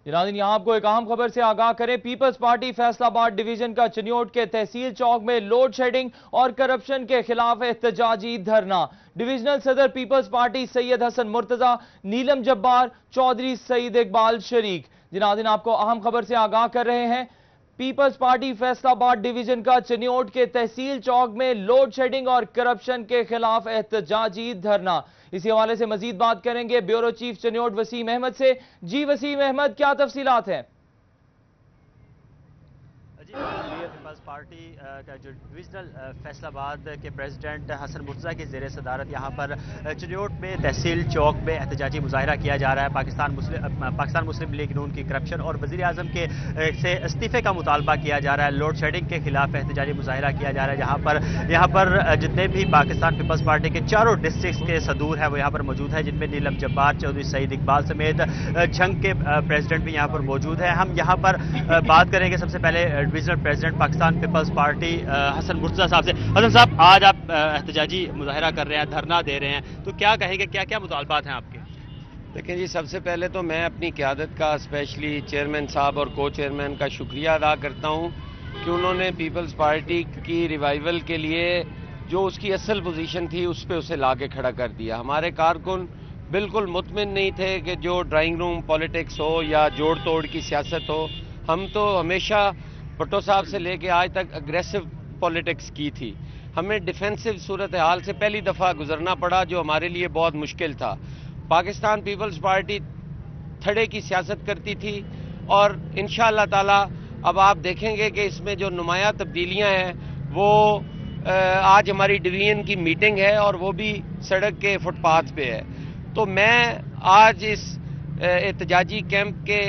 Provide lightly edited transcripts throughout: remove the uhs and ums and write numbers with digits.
नाज़रीन, यहाँ आपको एक अहम खबर से आगाह करें। पीपल्स पार्टी फैसलाबाद डिवीजन का चिन्योट के तहसील चौक में लोड शेडिंग और करप्शन के खिलाफ एहतजाजी धरना। डिविजनल सदर पीपल्स पार्टी सैयद हसन मुर्तजा, नीलम जब्बार, चौधरी सईद इकबाल शरीक। नाज़रीन, आपको अहम खबर से आगाह कर रहे हैं। पीपल्स पार्टी फैसलाबाद डिवीजन का चिन्योट के तहसील चौक में लोड शेडिंग और करप्शन के खिलाफ एहतजाजी धरना। इसी हवाले से मजीद बात करेंगे ब्यूरो चीफ चिन्योट वसीम अहमद से। जी वसीम अहमद, क्या तफसीलात हैं? पीपल्स पार्टी का जो डिविजनल फैसलाबाद के प्रेसिडेंट हसन मुर्तजा की ज़ेर सदारत यहाँ पर चिन्योट में तहसील चौक में एहतजाजी मुजाहरा किया जा रहा है। पाकिस्तान मुस्लिम लीग नून की करप्शन और वज़ीर आज़म के से इस्तीफ़े का मुतालबा किया जा रहा है। लोड शेडिंग के खिलाफ एहतजाजी मुजाहरा किया जा रहा है। यहाँ पर जितने भी पाकिस्तान पीपल्स पार्टी के चारों डिस्ट्रिक्ट के सदूर हैं वो यहाँ पर मौजूद है, जिनमें नीलम जब्बार, चौधरी सईद इकबाल समेत झंग के प्रेसिडेंट भी यहाँ पर मौजूद है। हम यहाँ पर बात करेंगे सबसे पहले divisional president Pakistan Peoples Party Hasan Murtaza साहब से। हसन साहब, आज आप एहतजाजी मुजाहरा कर रहे हैं, धरना दे रहे हैं, तो क्या कहेंगे, क्या क्या मुतालबात हैं आपके? देखिए जी, सबसे पहले तो मैं अपनी क़यादत का, स्पेशली चेयरमैन साहब और को चेयरमैन का शुक्रिया अदा करता हूं कि उन्होंने पीपल्स पार्टी की रिवाइवल के लिए जो उसकी असल पोजीशन थी उस पर उसे ला के खड़ा कर दिया। हमारे कारकुन बिल्कुल मुतमिन नहीं थे कि जो ड्राइंग रूम पॉलिटिक्स हो या जोड़ तोड़ की सियासत हो। हम तो हमेशा भुट्टो साहब से लेके आज तक अग्रेसिव पॉलिटिक्स की थी। हमें डिफेंसिव सूरत हाल से पहली दफ़ा गुजरना पड़ा, जो हमारे लिए बहुत मुश्किल था। पाकिस्तान पीपल्स पार्टी थड़े की सियासत करती थी और इंशाअल्लाह ताला अब आप देखेंगे कि इसमें जो नुमायां तब्दीलियां हैं वो आज हमारी डिवीजन की मीटिंग है और वो भी सड़क के फुटपाथ पे है। तो मैं आज इस एहतजाजी कैंप के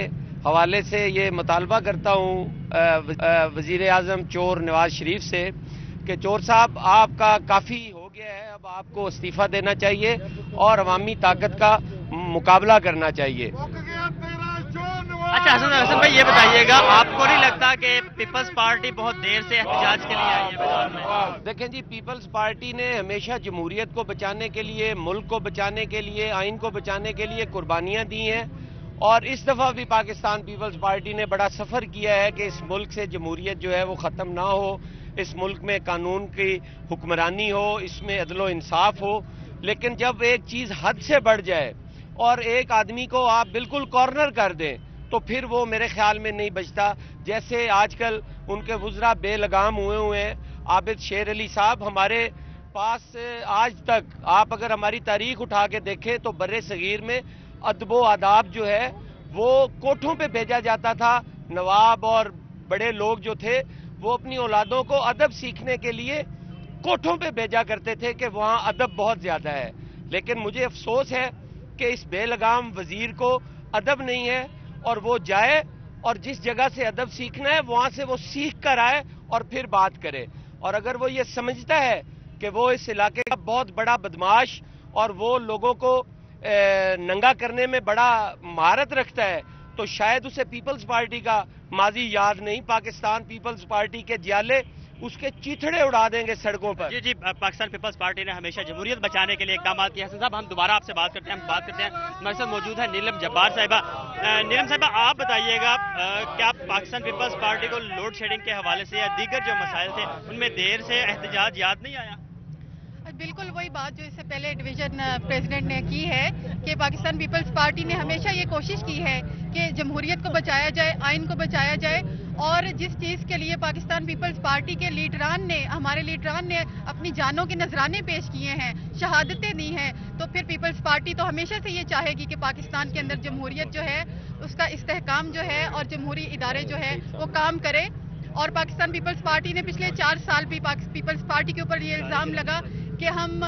हवाले से ये मुतालबा करता हूँ वज़ीर आज़म चोर नवाज शरीफ से कि चोर साहब, आपका काफ़ी हो गया है, अब आपको इस्तीफ़ा देना चाहिए और अवामी ताकत का मुकाबला करना चाहिए। अच्छा हसन भाई, ये बताइएगा, आपको नहीं लगता कि पीपल्स पार्टी बहुत देर से एहतजाज के लिए आई है मैदान में? देखें जी, पीपल्स पार्टी ने हमेशा जमहूरियत को बचाने के लिए, मुल्क को बचाने के लिए, आइन को बचाने के लिए कुर्बानियाँ दी हैं और इस दफ़ा भी पाकिस्तान पीपल्स पार्टी ने बड़ा सफ़र किया है कि इस मुल्क से जमहूरियत जो है वो ख़त्म ना हो, इस मुल्क में कानून की हुक्मरानी हो, इसमें अदलो इंसाफ हो। लेकिन जब एक चीज़ हद से बढ़ जाए और एक आदमी को आप बिल्कुल कॉर्नर कर दें तो फिर वो मेरे ख्याल में नहीं बचता। जैसे आजकल उनके वुज़रा बेलगाम हुए हैं। आबिद शेर अली साहब, हमारे पास आज तक आप अगर हमारी तारीख उठा के देखें तो बर्रे सगीर में अदबो आदाब जो है वो कोठों पे भेजा जाता था। नवाब और बड़े लोग जो थे वो अपनी औलादों को अदब सीखने के लिए कोठों पे भेजा करते थे कि वहाँ अदब बहुत ज़्यादा है। लेकिन मुझे अफसोस है कि इस बेलगाम वजीर को अदब नहीं है और वो जाए और जिस जगह से अदब सीखना है वहाँ से वो सीख कर आए और फिर बात करे। और अगर वो ये समझता है कि वो इस इलाके का बहुत बड़ा बदमाश और वो लोगों को नंगा करने में बड़ा महारत रखता है तो शायद उसे पीपल्स पार्टी का माजी याद नहीं। पाकिस्तान पीपल्स पार्टी के जियाले उसके चीथड़े उड़ा देंगे सड़कों पर। जी, पाकिस्तान पीपल्स पार्टी ने हमेशा जमहूरियत बचाने के लिए इकदाम किए। हसन साहब, हम दोबारा आपसे बात करते हैं। हमारे साथ मौजूद है नीलम जब्बार साहिबा। नीलम साहिबा, आप बताइएगा, क्या पाकिस्तान पीपल्स पार्टी को लोड शेडिंग के हवाले से या दीगर जो मसाइल थे उनमें देर से एहतजाज याद नहीं आया? बिल्कुल वही बात जो इससे पहले डिवीजन प्रेसिडेंट ने की है कि पाकिस्तान पीपल्स पार्टी ने हमेशा ये कोशिश की है कि जमहूरियत को बचाया जाए, आइन को बचाया जाए। और जिस चीज़ के लिए पाकिस्तान पीपल्स पार्टी के लीडरान ने, हमारे लीडरान ने अपनी जानों के नजराने पेश किए हैं, शहादतें दी हैं, तो फिर पीपल्स पार्टी तो हमेशा से ये चाहेगी कि पाकिस्तान के अंदर जमहूरियत जो है उसका इस्तेहकाम जो है और जमहूरी इदारे जो है वो काम करे। और पाकिस्तान पीपल्स पार्टी ने पिछले 4 साल भी पीपल्स पार्टी के ऊपर ये इल्ज़ाम लगा कि हम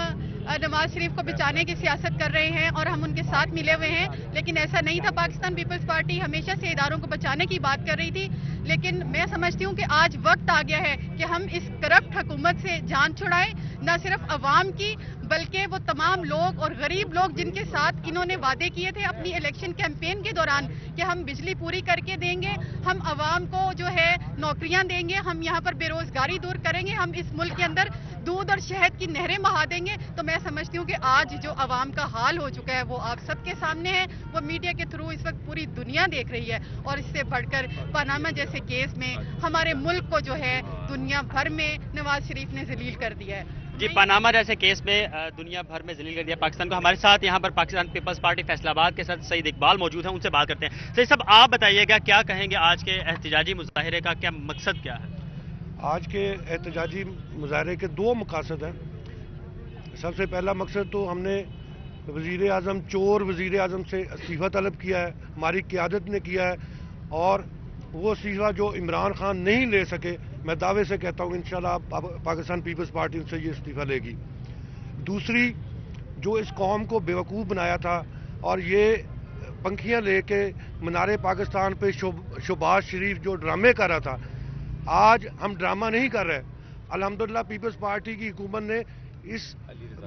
नवाज शरीफ को बचाने की सियासत कर रहे हैं और हम उनके साथ मिले हुए हैं, लेकिन ऐसा नहीं था। पाकिस्तान पीपल्स पार्टी हमेशा से इदारों को बचाने की बात कर रही थी। लेकिन मैं समझती हूँ कि आज वक्त आ गया है कि हम इस करप्ट हुकूमत से जान छुड़ाएं, न सिर्फ अवाम की بلکہ وہ تمام لوگ اور غریب لوگ جن کے ساتھ انہوں نے وعدے کیے تھے اپنی الیکشن کیمپین کے دوران کہ ہم بجلی پوری کر کے دیں گے، ہم عوام کو جو ہے نوکریاں دیں گے، ہم یہاں پر بے روزگاری دور کریں گے، ہم اس ملک کے اندر دودھ اور شہد کی نہریں بہا دیں گے. تو میں سمجھتی ہوں کہ آج جو عوام کا حال ہو چکا ہے وہ آپ سب کے سامنے ہے، وہ میڈیا کے تھرو اس وقت پوری دنیا دیکھ رہی ہے. اور اس سے بڑھ کر پاناما جیسے کیس میں ہمارے ملک کو جو ہے دنیا بھر میں نواز شریف نے ذلیل کر دیا ہے. جی، پاناما جیسے کیس میں دنیا بھر میں ذلیل کر دیا پاکستان کو. ہمارے ساتھ یہاں پر پاکستان پیپلز پارٹی فیصلہ آباد کے ساتھ سعید اقبال موجود ہیں، ان سے بات کرتے ہیں. سعید صاحب، آپ بتائیے گا کیا کہیں گے آج کے احتجاجی مظاہرے کا کیا مقصد کیا ہے؟ آج کے احتجاجی مظاہرے کے دو مقاصد ہیں. سب سے پہلا مقصد تو ہم نے وزیر اعظم، چور وزیر اعظم سے استعفیٰ طلب کیا ہے، ہماری قیادت نے کیا ہے، اور وہ استعفیٰ جو عمران خان نہیں لے سکے، میں دعوے سے کہتا ہوں انشاءاللہ پاکستان پیپلز پارٹی ان سے یہ استعفیٰ لے گی. دوسری، جو اس قوم کو بیوقوف بنایا تھا اور یہ پنکھیاں لے کے منارے پاکستان پہ شہباز شریف جو ڈرامے کر رہا تھا، آج ہم ڈرامہ نہیں کر رہے. الحمدللہ پیپلز پارٹی کی حکومت نے اس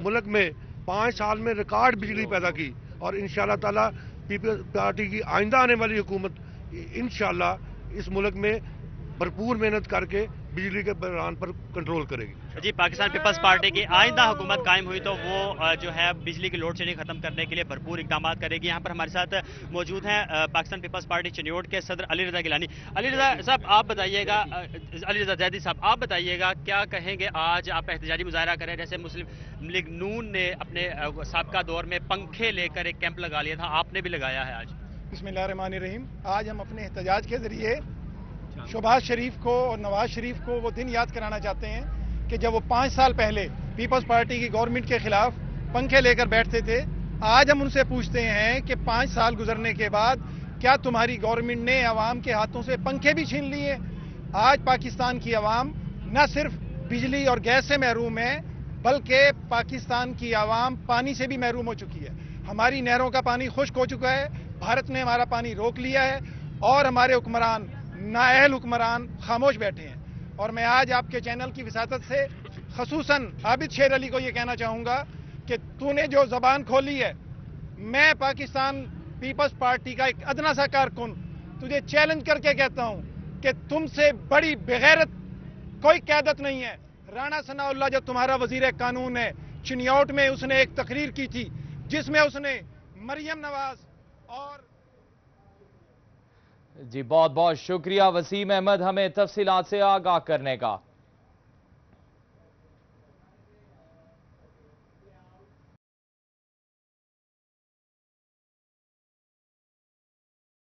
ملک میں 5 سال میں ریکارڈ بجلی پیدا کی، اور انشاءاللہ تعالی پیپلز پارٹی کی آئندہ آنے والی حکومت انشاءاللہ اس ملک میں بھرپور محنت کر کے بجلی کے بحران پر کنٹرول کرے گی. جی، پاکستان پیپلز پارٹی کی آئندہ حکومت قائم ہوئی تو وہ جو ہے بجلی کی لوڈ شیڈنگ ختم کرنے کے لیے بھرپور اقدامات کرے گی. یہاں پر ہمارے ساتھ موجود ہیں پاکستان پیپلز پارٹی چنیوٹ کے صدر علی رضا گیلانی. علی رضا صاحب، آپ بتائیے گا، علی رضا زیدی صاحب آپ بتائیے گا کیا کہیں گے؟ آج آپ احتجاجی مظاہرہ کریں، جیسے مسلم لیگ نون نے اپنے سابقہ دور میں پنکھے لے کر ایک کیمپ لگا لیا تھا، آپ نے بھی لگایا ہے آج. بسم اللہ الرحمن الرحیم. آج ہم اپنے احتجاج کے ذریعے شہباز شریف کو اور نواز شریف کو وہ دن یاد کرانا چاہتے ہیں کہ جب وہ 5 سال پہلے پیپلز پارٹی کی گورنمنٹ کے خلاف پنکھے لے کر بیٹھتے تھے. آج ہم ان سے پوچھتے ہیں کہ 5 سال گزرنے کے بعد کیا تمہاری گورنمنٹ نے عوام کے ہاتھوں سے پنکھے بھی چھین لیے؟ آج پاکستان کی عوام نہ صرف بجلی اور گیس سے محروم ہے، بلکہ پاکستان کی عوام پانی سے بھی محروم ہو چکی ہے. ہماری نہروں کا پانی خشک ہو چکا ہے، بھارت نے ہمارا پانی روک لیا ہے، اور ہمارے حکمران، نااہل حکمران خاموش بیٹھے ہیں. اور میں آج آپ کے چینل کی وساطت سے خصوصاً عابد شیر علی کو یہ کہنا چاہوں گا کہ تو نے جو زبان کھولی ہے، میں پاکستان پیپلز پارٹی کا ایک ادنا سا کارکن تجھے چیلنج کر کے کہتا ہوں کہ تم سے بڑی بغیرت کوئی قیادت نہیں ہے. رانا ثناء اللہ جو تمہارا وزیر قانون ہے، چنیوٹ میں اس نے ایک تقریر کی تھی جس میں اس نے مریم نواز اور جی بہت بہت شکریہ وسیم احمد ہمیں تفصیلات سے آگاہ کرنے کا.